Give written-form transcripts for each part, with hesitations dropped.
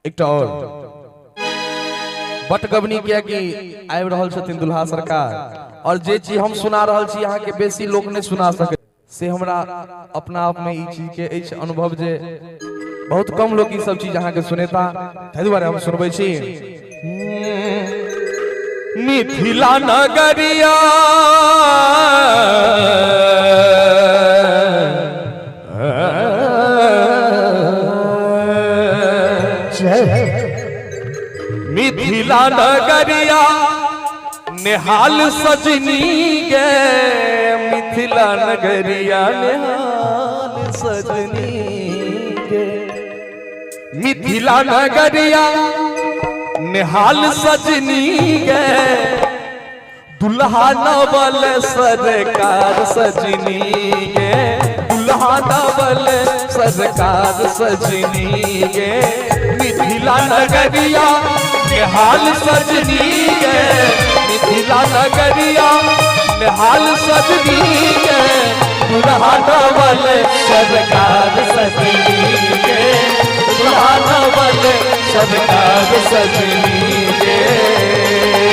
एक और बटगबनी किया कि आबि रहल छथिन दुल्हा सरकार और जे चीज हम सुना रहल छी यहाँ के बेसी लोग नहीं सुना सके से हमरा अपना आप में ई चीज के एछ अनुभव जे बहुत कम लोग ई सब चीज यहाँ के सुनेता ताहि दुआरे हम सुनबै छी। मिथिला नगरिया मिथिला नगरिया निहाल सजनी गे मिथिला नगरिया निहाल सजनी गे मिथिला नगरिया निहाल सजनी गे दुल्हा नवल सरकार सजनी गे दुल्हा नवल सरकार सजनी गे मिथिला नगरिया निहाल सजनी गे मिथिला नगरिया निहाल सजनी गे दुल्हा नवल सरकार सजनी गे दुल्हा नवल सरकार सजनी गे।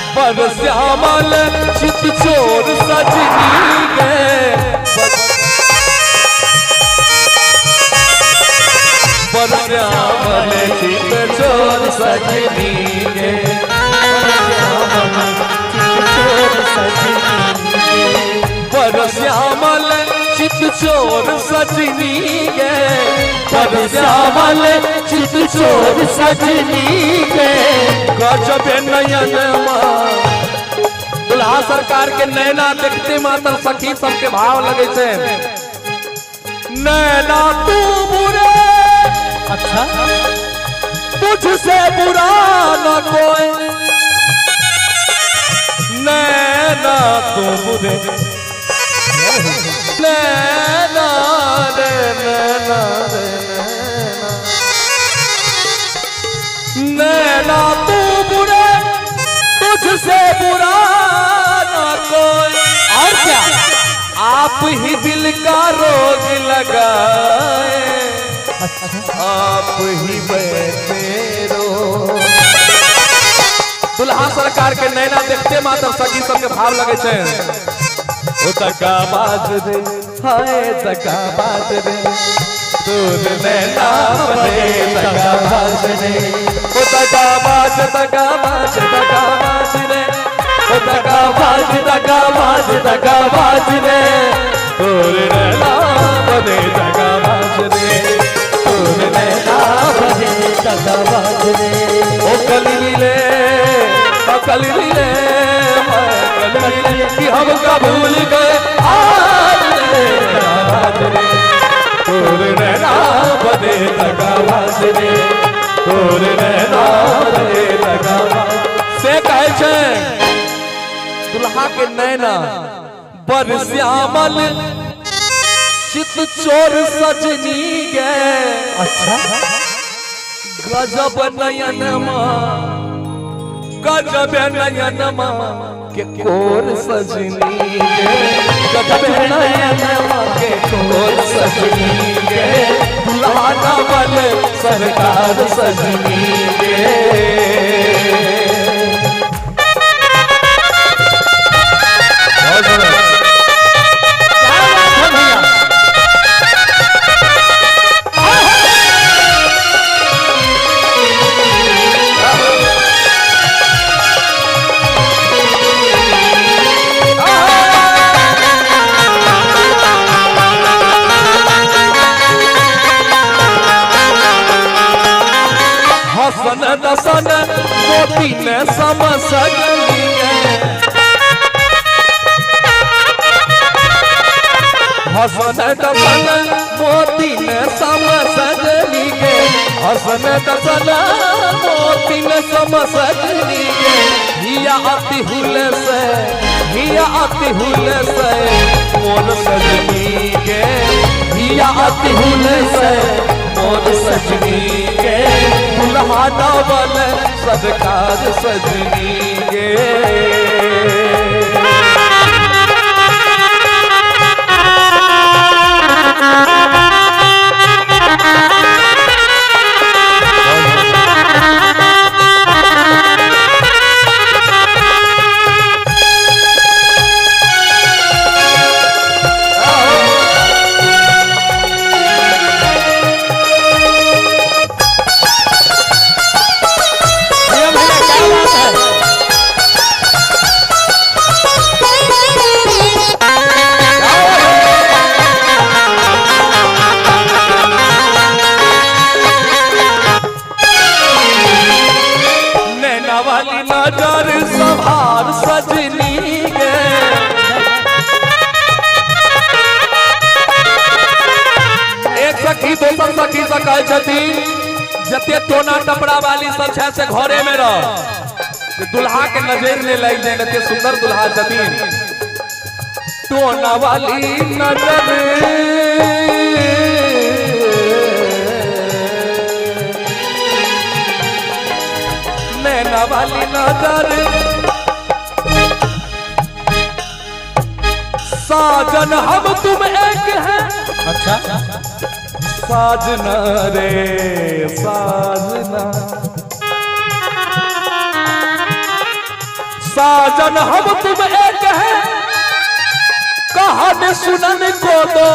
श्यामल चित चोर सजनी गे पर श्यामल चित चोर सजनी गे पर श्यामल चित चोर सजनी गे पर श्यामल चित चोर सजनी गे गजब नयन दुल्हा सरकार के नैना देखते मात्र सखी सबके भाव लगे थे नैना तू बुरे अच्छा तुझसे बुरा न कोई नैना तू बुरे नैना रे नैना रे नैना तू बुरे तुझसे बुरा कोई और क्या आप ही दिल का रोग लगाए आप ही बैठे रो दुल्हा सरकार के नैना देखते मात्र सखी सबके भाव लगे थे ओ तका बाज रे हाय तका बाज रे तोर नैना रे तका बाज रे ओ तका बाज रे दगा बाज रे तोर नैना बने दगा बाज रे तोर नैना बने दगा बाज रे ओ कलीले कि हम कबूल गए आज रे बाज रे तोर नैना बने दगा बाज रे तोर नैना बने दगा बाज से कहे छे दुल्हा के नैना बर श्यामल चित चोर सजनी गे अच्छा गजब नयन के कोर सजनी गे गजब नयन के कोर सजनी गे दुल्हा नवल सरकार सजनी गे। हसन दसन हसन दसन मोती न सम सजनी के हसन दसन मोती न सम सजनी के हिया अति हुल से मोर सजनी के हिया अति हुल से मोर सजनी के दुल्हा डबल सदकार सजनी के नजर सभार सजनी गे एक सखी दोसर सखी से कहे छथिन जते टोना टपड़ा वाली सब छै से घरे में रह दुल्हा के नजर ले लग जाए एते सुंदर दुल्हा छथिन टोना वाली नजर नैना वाली नजर साजन हम तुम एक हैं अच्छा साजना रे साजना साजन हम तुम एक हैं कहानी सुनने को दो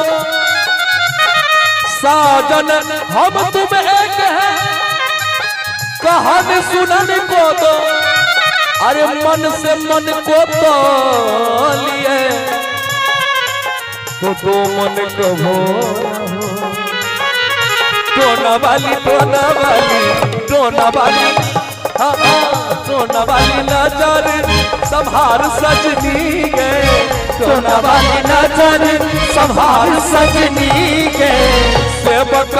साजन हम तुम एक हैं कहानी सुनने को दो अरे मन से मन को तो लिए तो मन कहो टोना वाली हाँ टोना वाली नजर संभार सजनी के टोना वाली नजर संभार सजनी के सेवक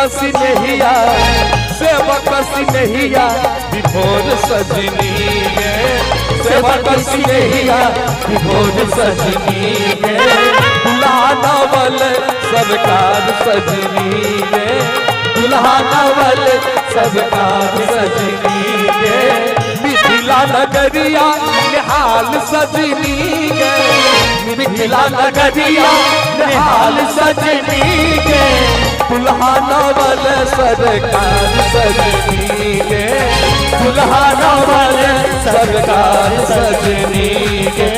सिनहिया विभोर सजनी गे सेवक सिनहिया विभोर सजनी गे दुल्हा नवल सरकार सजनी गे दुल्हा नवल सरकार सजनी गे मिथिला नगरिया निहाल सजनी गे मिथिला नगरिया निहाल सजनी गे दुल्हा नवल सरकार सजनी गे दुल्हा नवल सरकार सजनी गे